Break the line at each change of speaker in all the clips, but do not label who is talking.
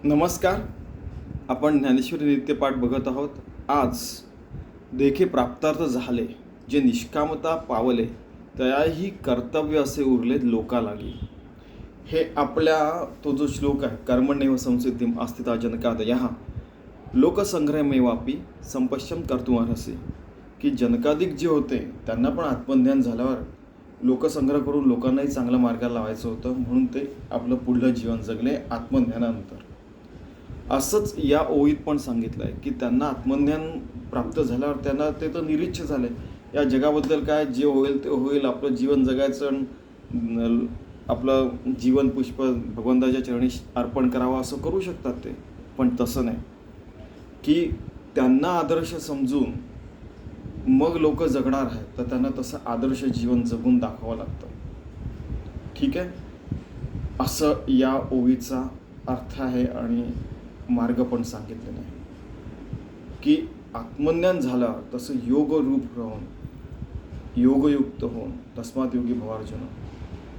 नमस्कार. आपण ज्ञानेश्वरी नित्यपाठ बघत आहोत. आज देखे प्राप्तार्थ झाले, जे निष्कामता पावले तयाही कर्तव्य असे उरले लोका लागी. हे आपल्या तो जो श्लोक आहे, कर्मण्येव संसिद्धिम आस्थिता जनकादयः लोकसंग्रहमेवापि संपश्यम कर्तुमर्हसि, की जनकादिक जे होते त्यांना पण आत्मज्ञान झाल्यावर लोकसंग्रह करून लोकांनाही चांगल्या मार्गाला लावायचं होतं, म्हणून ते आपलं पुढलं जीवन जगले आत्मज्ञानानंतर. असंच या ओळीत पण सांगितलं आहे की त्यांना आत्मज्ञान प्राप्त झाल्यावर त्यांना ते तर निरीच्छ झाले, या जगाबद्दल काय जे होईल ते होईल, आपलं जीवन जगायचं, आपलं जीवन पुष्प भगवंताच्या चरणी अर्पण करावं असं करू शकतात ते. पण तसं नाही की त्यांना आदर्श समजून मग लोक जगणार आहेत, तर त्यांना तसं आदर्श जीवन जगून दाखवावं लागतं. ठीक आहे, असं या ओळीचा अर्थ आहे आणि मार्ग पण सांगितलेला आहे की आत्मज्ञान झालं तसं योगरूप राहून, योगयुक्त होऊन, तस्मात योगी भवार्जुन,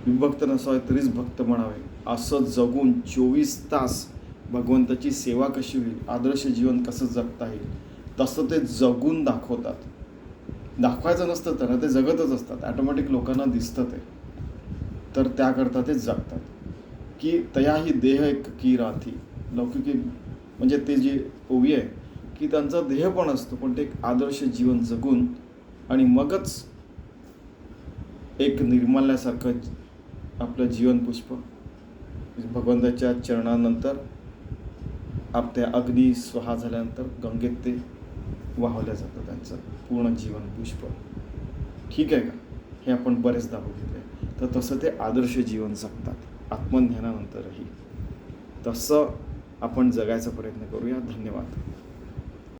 विभक्त नसावे तरीच भक्त म्हणावे, असं जगून 24 तास भगवंताची सेवा कशी होईल, आदर्श जीवन कसं जगता येईल तसं ते जगून दाखवतात. दाखवायचं नसतं त्यांना, ते जगतच असतात, ॲटोमॅटिक लोकांना दिसतं ते. तर त्याकरता ते जगतात की तयाही देह एक की राथी. लौकिकी म्हणजे ते जी ओवी आहे की त्यांचा देह पण असतो, पण ते एक आदर्श जीवन जगून आणि मगच एक निर्मल्यासारखं आपलं जीवन पुष्प भगवंताच्या चरणानंतर आपल्या अग्नी स्वहा झाल्यानंतर गंगेत ते वाहवलं जातं त्यांचं पूर्ण जीवन पुष्प. ठीक आहे का? हे आपण बरेचदा बघितलं. तर तसं ते आदर्श जीवन जगतात आत्मज्ञानानंतरही. तसं आपण जगायचा प्रयत्न करूया. धन्यवाद.